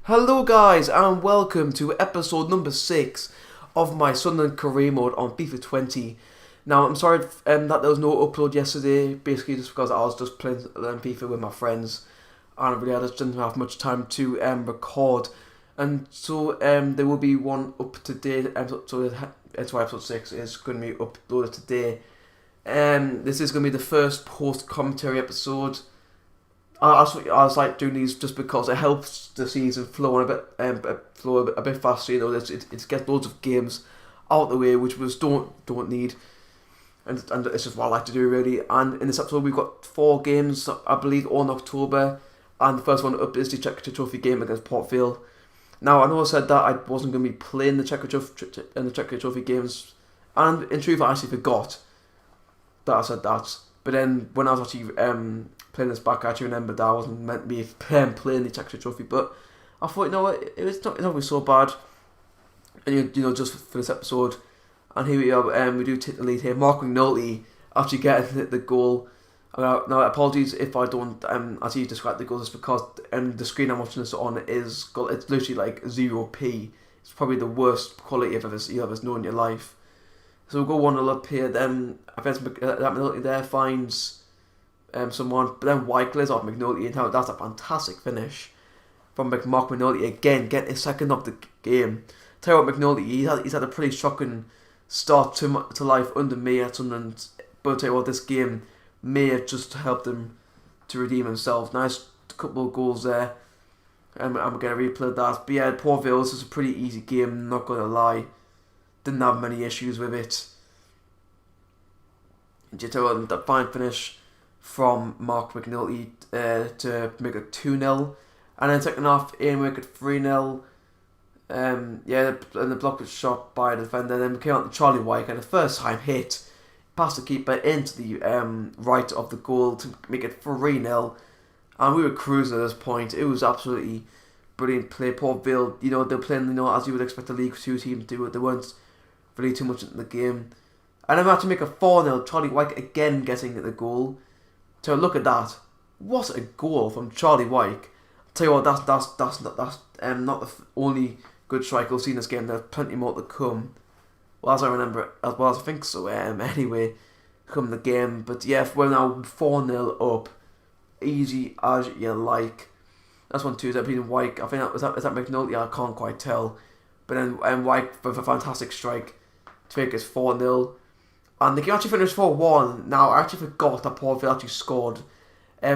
Hello guys and welcome to episode number 6 of my Sunderland career mode on FIFA 20. Now I'm sorry that there was no upload yesterday, basically just because I was just playing FIFA with my friends and really I just didn't have much time to record. And so there will be one up today, so that's why episode 6 is going to be uploaded today. This is going to be the first post-commentary episode. I was like doing these just because it helps the season flow a bit faster. You know, it gets loads of games out of the way, which we just don't need, and it's just what I like to do really. And in this episode, we've got 4 games, I believe, all in October, and the first one up is the Checker Trophy game against Port Vale. Now I know I said that I wasn't going to be playing the Checker Trophy games, and in truth, I actually forgot that I said that. But then when I was actually playing this back, I actually remembered that I wasn't meant to be playing the Checker Trophy. But I thought, you know what, it's not really so bad. And you know, just for this episode, and here we are. We do take the lead here. Mark McNulty actually getting the goal. Now, apologies if I don't actually describe the goal, just because the screen I'm watching this on it's literally like 0p. It's probably the worst quality you've ever known in your life. So we'll go 1-0 up here. Then I guess that McNulty there finds someone, but then White glares off McNulty, and that's a fantastic finish from Mark McNulty again, getting his second of the game. Tell you what, McNulty, he's had a pretty shocking start to life under me at Sunderland, but I'll tell you what, this game may have just helped him to redeem himself. Nice couple of goals there. I'm going to replay that. But yeah, Port Vale, this is a pretty easy game, not going to lie. Didn't have many issues with it. And you tell what, that fine finish from Mark McNulty to make it 2-0, and then second half in make it 3-0. And the block was shot by the defender. Then we came out to Charlie White, and the first time hit past the keeper into the right of the goal to make it 3-0. And we were cruising at this point. It was absolutely brilliant play. Port Vale, you know, they're playing, you know, as you would expect a League 2 team to do. They weren't really too much in the game. And then we had to make a 4-0. Charlie White again getting the goal. So look at that! What a goal from Charlie White! I'll tell you what, that's not the only good strike we've seen this game. There's plenty more to come. Well, as I remember, as well as I think so. Anyway, come the game, but yeah, we're now 4-0 up, easy as you like. That's 1-2. Is that being White? I think is that McNulty? I can't quite tell. But then White with a fantastic strike to make it 4-0. And the game actually finished 4-1. Now I actually forgot that Port Vale actually scored.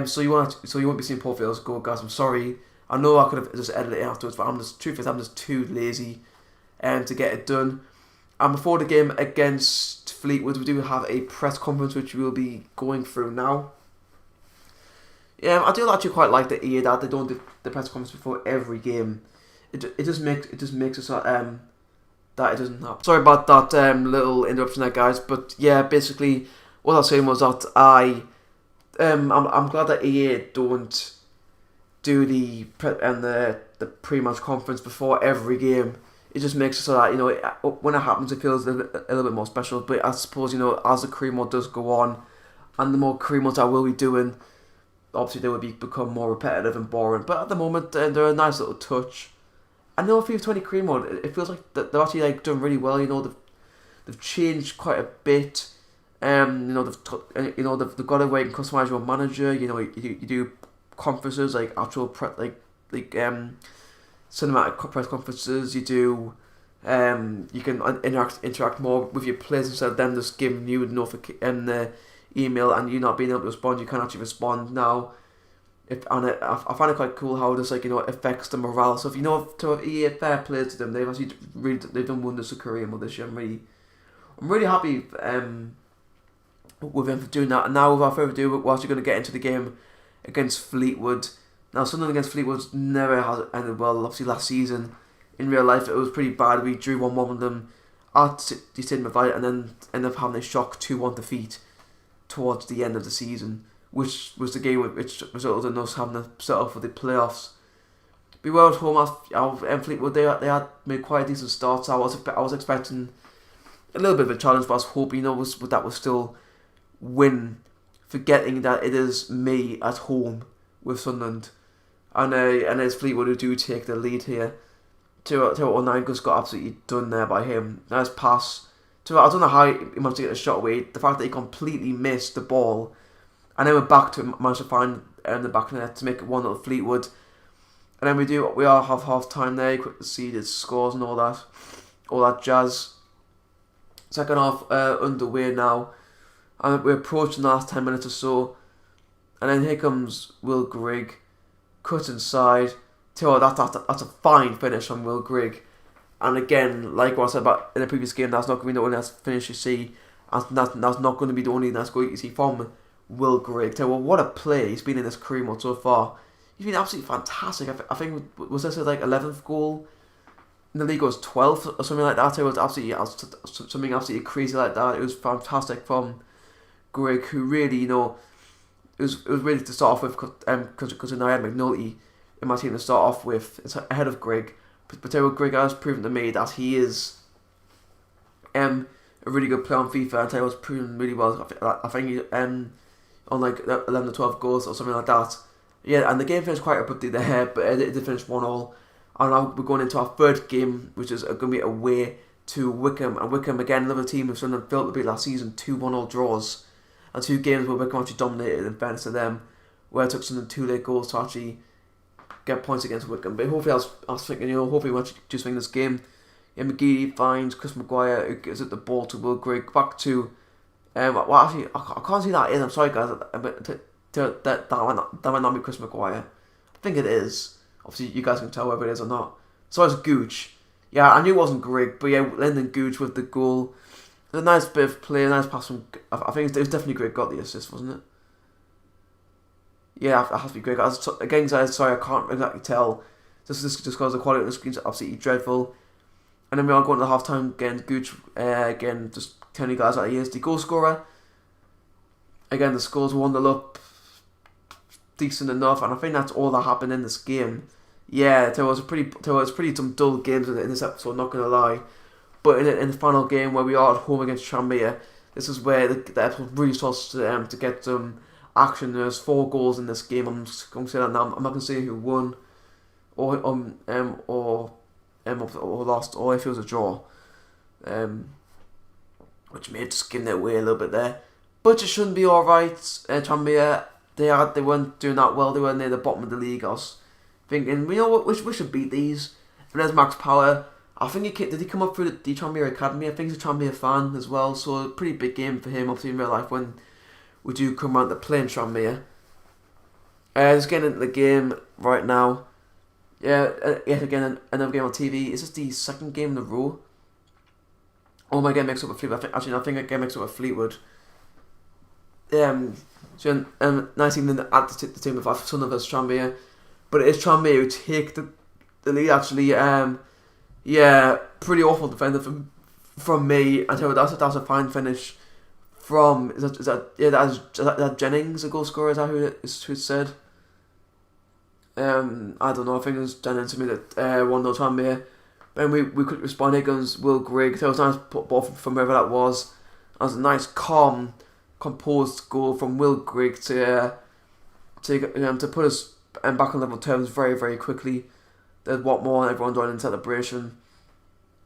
So you won't be seeing Port Vale's goal, guys. I'm sorry. I know I could have just edited it afterwards, but I'm just too lazy to get it done. And before the game against Fleetwood, we do have a press conference which we will be going through now. Yeah, I do actually quite like the EA that they don't do the press conference before every game. It just makes it so that it doesn't happen. Sorry about that little interruption there, guys. But yeah, basically what I was saying was that I'm glad that EA don't do the pre-match conference before every game. It just makes it so that, you know, when it happens, it feels a little bit more special. But I suppose, you know, as the career mode does go on, and the more career modes I will be doing, obviously they will become more repetitive and boring. But at the moment, they're a nice little touch. I know FIFA 20 career mode, it feels like they're actually like doing really well. You know, they've changed quite a bit. You know, they've got a way you can customize your manager. You know, you do conferences like actual cinematic press conferences. You do you can interact more with your players instead of them just giving you the email and you not being able to respond. You can actually respond now. I find it quite cool how this, like, you know, affects the morale. So if you know, to EA, fair play to them, they've done wonders for career mode this year. I'm really happy with them for doing that. And now, without further ado, we're actually going to get into the game against Fleetwood. Now, something against Fleetwood never has ended well. Obviously, last season in real life it was pretty bad. We drew 1-1 with them at the Stadium of Light, and then ended up having a shock 2-1 defeat towards the end of the season, which was the game which resulted in us having to set up for the playoffs. We were at home at Fleetwood. They had made quite a decent start. So I was expecting a little bit of a challenge, but I was hoping, you know, that was still win, forgetting that it is me at home with Sunderland. and it's Fleetwood who do take the lead here. 209 just got absolutely done there by him. Nice pass. I don't know how he managed to get the shot away. The fact that he completely missed the ball, and then we're back to manage to find the back of the net to make it 1-0 Fleetwood. And then we all have half time there. You quick to see the scores and all that jazz. Second half underway now, and we're approaching the last 10 minutes or so. And then here comes Will Grigg, cut inside. That's a fine finish from Will Grigg. And again, like what I said about in the previous game, that's not going to be the only finish you see. And that's not going to be the only nice goal you see from Will Grigg. What a play he's been in this career mode so far. He's been absolutely fantastic. I think was this his 11th goal in the league? It was 12th or something like that. It was something absolutely crazy like that. It was fantastic from Grigg, who really, it was really to start off with because I had McNulty in my team to start off with. It's ahead of Grigg, but Grigg has proven to me that he is a really good player on FIFA, and Taylor's proven really well. I think he on 11 or 12 goals or something like that. Yeah, and the game finished quite abruptly there, but it did finish 1-1. And now we're going into our third game, which is going to be away to Wickham. And Wickham, again, another team who've Sunderland built to be last season, 2-1-0 draws. And 2 games where Wickham actually dominated in fairness to them, where it took Sunderland 2 late goals to actually get points against Wickham. But hopefully I was thinking, hopefully we actually just win this game. Yeah, McGee finds Chris Maguire, who gives it the ball to Will Grigg. Back to, actually, I can't see that in. I'm sorry, guys. That might not be Chris Maguire. I think it is. Obviously, you guys can tell whether it is or not. So it's Gooch. Yeah, I knew it wasn't Grigg, but yeah, Lyndon Gooch with the goal. It was a nice bit of play, a nice pass from. I think it was definitely Grigg got the assist, wasn't it? Yeah, it has to be Grigg. Again, sorry, I can't exactly tell. Just because the quality of the screen's absolutely dreadful. And then we are going to the half time again. Gooch, again, just telling you guys that he is the goal scorer. Again, the scores were 1-0 up. Decent enough, and I think that's all that happened in this game. Yeah, there was pretty some dull games in this episode, not gonna lie. But in the final game where we are at home against Tranmere, this is where the episode really starts to get some action. There's 4 goals in this game. I'm just gonna say that now. I'm not gonna say who won or lost, or if it was a draw. Which may have just given it away a little bit there. But it shouldn't be alright. Tranmere, they weren't doing that well. They were near the bottom of the league. I was thinking, what, we should beat these. And there's Max Power. I think did he come up through the Tranmere Academy? I think he's a Tranmere fan as well. So a pretty big game for him, obviously in real life, when we do come around to play in Tranmere. Just getting into the game right now. Yeah, yet again another game on TV. Is this the second game in a row? Oh, my game mixed up with Fleetwood. I think I get mixed up with Fleetwood. So nice evening at the team of Sunderland vs Tranmere, but it is Tranmere who take the lead actually. Yeah, pretty awful defender from me. I tell you, that's a fine finish from is that Jennings, a goal scorer? Is that who it said? I don't know. I think it was Jennings to me that 1-0 Tranmere. Then we could respond. Here comes Will Grigg. That was a nice put ball from wherever that was. That was a nice calm, composed goal from Will Grigg to put us back on level terms very, very quickly. There's Watmore and everyone joining in celebration.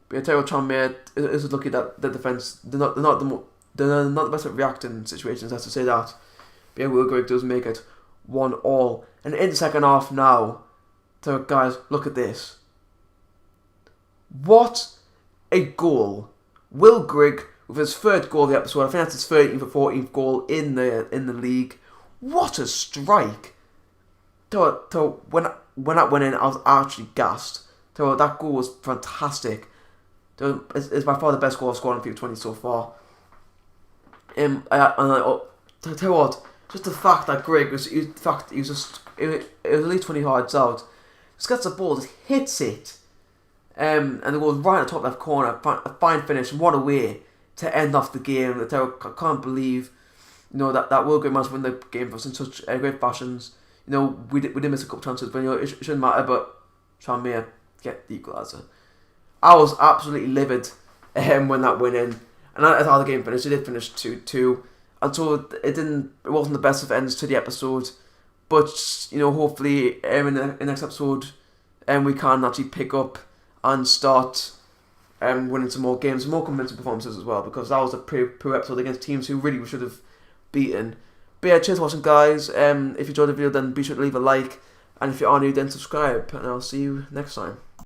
But I tell you what, Tranmere is lucky that the defence they're not the best at reacting situations. That's to say that. But yeah, Will Grigg does make it 1-1, and in the second half now. So guys, look at this. What a goal! Will Grigg with his 3rd goal of the episode. I think that's his 13th or 14th goal in the league. What a strike! When that went in, I was actually gassed. That goal was fantastic. It's by far the best goal I've scored on FIFA 20 so far. Tell you what, just the fact that Grigg was at least 20 yards out, just gets the ball, just hits it, and it goes right at the top left corner. A fine finish, and what a way to end off the game. I can't believe, that Will Grigg managed to win the game for us in such great fashions. We did miss a couple chances, but it shouldn't matter. But Tranmere get the equaliser. I was absolutely livid when that went in, and that's how the game finished. It did finish 2-2, and so it wasn't the best of ends to the episode. But hopefully, in the next episode, we can actually pick up and start winning some more games, more convincing performances as well, because that was a poor episode against teams who really we should have beaten. But yeah, cheers for watching, guys. If you enjoyed the video, then be sure to leave a like, and if you are new, then subscribe, and I'll see you next time.